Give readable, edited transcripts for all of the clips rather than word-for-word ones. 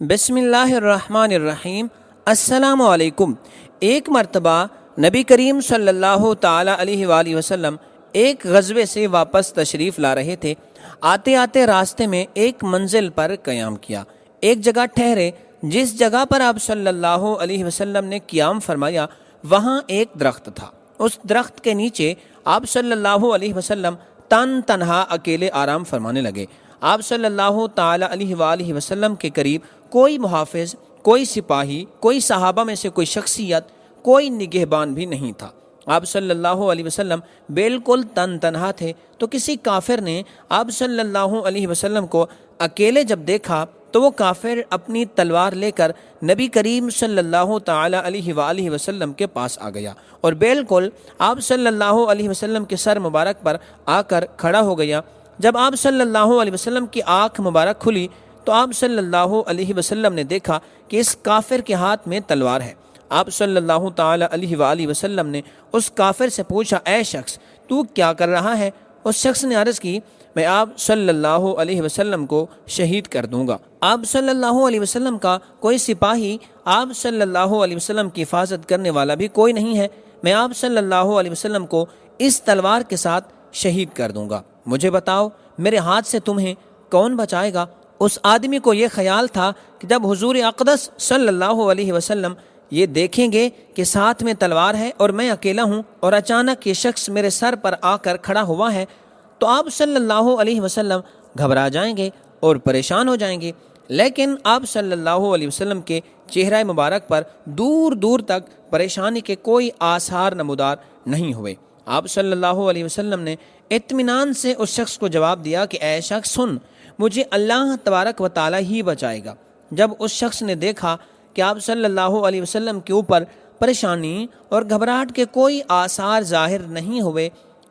بسم اللہ الرحمن الرحیم۔ السلام علیکم۔ ایک مرتبہ نبی کریم صلی اللہ تعالی علیہ وآلہ وسلم ایک غزوے سے واپس تشریف لا رہے تھے۔ آتے آتے راستے میں ایک منزل پر قیام کیا، ایک جگہ ٹھہرے۔ جس جگہ پر آپ صلی اللہ علیہ وسلم نے قیام فرمایا وہاں ایک درخت تھا۔ اس درخت کے نیچے آپ صلی اللہ علیہ وسلم تنہا اکیلے آرام فرمانے لگے۔ آپ صلی اللہ تعالی علیہ وآلہ وسلم کے قریب کوئی محافظ، کوئی سپاہی، کوئی صحابہ میں سے کوئی شخصیت، کوئی نگہبان بھی نہیں تھا۔ آپ صلی اللہ علیہ وسلم بالکل تنہا تھے۔ تو کسی کافر نے آپ صلی اللہ علیہ وسلم کو اکیلے جب دیکھا تو وہ کافر اپنی تلوار لے کر نبی کریم صلی اللہ تعالی علیہ وآلہ وسلم کے پاس آ گیا اور بالکل آپ صلی اللہ علیہ وسلم کے سر مبارک پر آ کر کھڑا ہو گیا۔ جب آپ صلی اللہ علیہ وسلم کی آنکھ مبارک کھلی تو آپ صلی اللہ علیہ وسلم نے دیکھا کہ اس کافر کے ہاتھ میں تلوار ہے۔ آپ صلی اللہ تعالی علیہ وآلہ وسلم نے اس کافر سے پوچھا، اے شخص تو کیا کر رہا ہے؟ اس شخص نے عرض کی، میں آپ صلی اللہ علیہ وسلم کو شہید کر دوں گا۔ آپ صلی اللہ علیہ وسلم کا کوئی سپاہی، آپ صلی اللہ علیہ وسلم کی حفاظت کرنے والا بھی کوئی نہیں ہے۔ میں آپ صلی اللہ علیہ وسلم کو اس تلوار کے ساتھ شہید کر دوں گا۔ مجھے بتاؤ میرے ہاتھ سے تمہیں کون بچائے گا؟ اس آدمی کو یہ خیال تھا کہ جب حضور اقدس صلی اللہ علیہ وسلم یہ دیکھیں گے کہ ساتھ میں تلوار ہے اور میں اکیلا ہوں اور اچانک یہ شخص میرے سر پر آ کر کھڑا ہوا ہے تو آپ صلی اللہ علیہ وسلم گھبرا جائیں گے اور پریشان ہو جائیں گے۔ لیکن آپ صلی اللہ علیہ وسلم کے چہرہ مبارک پر دور دور تک پریشانی کے کوئی آثار نمودار نہیں ہوئے۔ آپ صلی اللہ علیہ وسلم نے اطمینان سے اس شخص کو جواب دیا کہ اے شخص سن، مجھے اللہ تبارک و تعالی ہی بچائے گا۔ جب اس شخص نے دیکھا کہ آپ صلی اللہ علیہ وسلم کے اوپر پریشانی اور گھبراہٹ کے کوئی آثار ظاہر نہیں ہوئے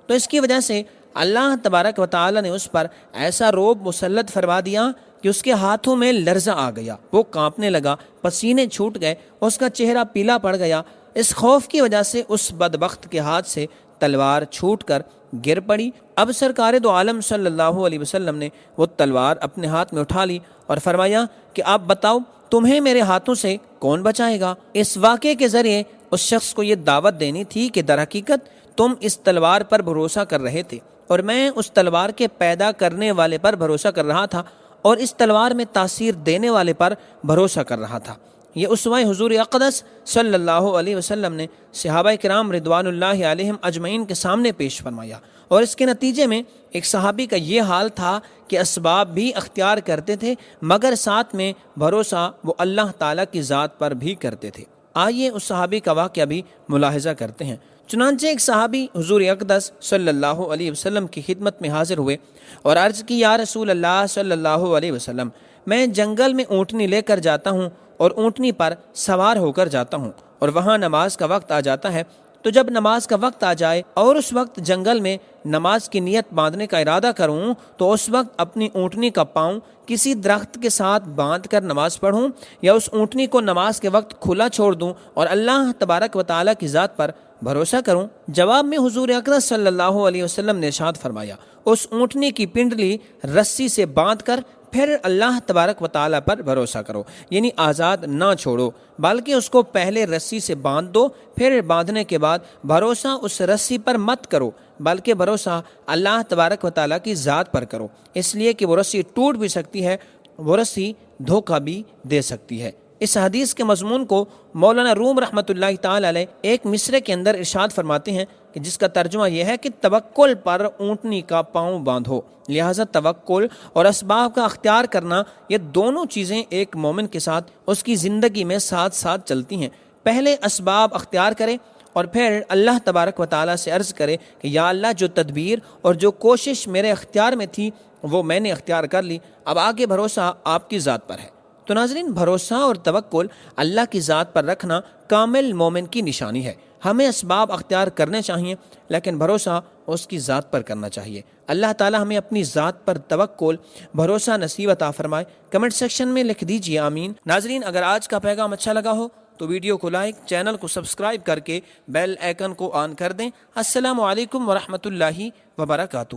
تو اس کی وجہ سے اللہ تبارک و تعالی نے اس پر ایسا رعب مسلط فرما دیا کہ اس کے ہاتھوں میں لرزہ آ گیا، وہ کانپنے لگا، پسینے چھوٹ گئے، اس کا چہرہ پیلا پڑ گیا۔ اس خوف کی وجہ سے اس بدبخت کے ہاتھ سے تلوار چھوٹ کر گر پڑی۔ اب سرکار دو عالم صلی اللہ علیہ وسلم نے وہ تلوار اپنے ہاتھ میں اٹھا لی اور فرمایا کہ آپ بتاؤ تمہیں میرے ہاتھوں سے کون بچائے گا؟ اس واقعے کے ذریعے اس شخص کو یہ دعوت دینی تھی کہ در حقیقت تم اس تلوار پر بھروسہ کر رہے تھے اور میں اس تلوار کے پیدا کرنے والے پر بھروسہ کر رہا تھا اور اس تلوار میں تاثیر دینے والے پر بھروسہ کر رہا تھا۔ یہ اسوہ حضور اقدس صلی اللہ علیہ وسلم نے صحابہ کرام رضوان اللہ علیہم اجمعین کے سامنے پیش فرمایا اور اس کے نتیجے میں ایک صحابی کا یہ حال تھا کہ اسباب بھی اختیار کرتے تھے مگر ساتھ میں بھروسہ وہ اللہ تعالیٰ کی ذات پر بھی کرتے تھے۔ آئیے اس صحابی کا واقعہ بھی ملاحظہ کرتے ہیں۔ چنانچہ ایک صحابی حضور اقدس صلی اللہ علیہ وسلم کی خدمت میں حاضر ہوئے اور عرض کی، یا رسول اللہ صلی اللہ علیہ وسلم، میں جنگل میں اونٹنی لے کر جاتا ہوں اور اونٹنی پر سوار ہو کر جاتا ہوں اور وہاں نماز کا وقت آ جاتا ہے، تو جب نماز کا وقت آ جائے اور اس وقت جنگل میں نماز کی نیت باندھنے کا ارادہ کروں تو اس وقت اپنی اونٹنی کا پاؤں کسی درخت کے ساتھ باندھ کر نماز پڑھوں یا اس اونٹنی کو نماز کے وقت کھلا چھوڑ دوں اور اللہ تبارک و تعالیٰ کی ذات پر بھروسہ کروں؟ جواب میں حضور اکرم صلی اللہ علیہ وسلم نے ارشاد فرمایا، اس اونٹنی کی پنڈلی رسی سے باندھ کر پھر اللہ تبارک و تعالیٰ پر بھروسہ کرو، یعنی آزاد نہ چھوڑو بلکہ اس کو پہلے رسی سے باندھ دو، پھر باندھنے کے بعد بھروسہ اس رسی پر مت کرو بلکہ بھروسہ اللہ تبارک و تعالیٰ کی ذات پر کرو، اس لیے کہ وہ رسی ٹوٹ بھی سکتی ہے، وہ رسی دھوکہ بھی دے سکتی ہے۔ اس حدیث کے مضمون کو مولانا روم رحمۃ اللہ تعالی علیہ ایک مصرے کے اندر ارشاد فرماتے ہیں کہ جس کا ترجمہ یہ ہے کہ توکل پر اونٹنی کا پاؤں باندھو۔ لہٰذا توکل اور اسباب کا اختیار کرنا، یہ دونوں چیزیں ایک مومن کے ساتھ اس کی زندگی میں ساتھ ساتھ چلتی ہیں۔ پہلے اسباب اختیار کرے اور پھر اللہ تبارک و تعالیٰ سے عرض کرے کہ یا اللہ، جو تدبیر اور جو کوشش میرے اختیار میں تھی وہ میں نے اختیار کر لی، اب آگے بھروسہ آپ کی ذات پر ہے۔ تو ناظرین، بھروسہ اور توکل اللہ کی ذات پر رکھنا کامل مومن کی نشانی ہے۔ ہمیں اسباب اختیار کرنے چاہیے لیکن بھروسہ اس کی ذات پر کرنا چاہیے۔ اللہ تعالی ہمیں اپنی ذات پر توکل، بھروسہ نصیب عطا فرمائے۔ کمنٹ سیکشن میں لکھ دیجیے آمین۔ ناظرین، اگر آج کا پیغام اچھا لگا ہو تو ویڈیو کو لائک، چینل کو سبسکرائب کر کے بیل آئیکن کو آن کر دیں۔ السلام علیکم ورحمۃ اللہ وبرکاتہ۔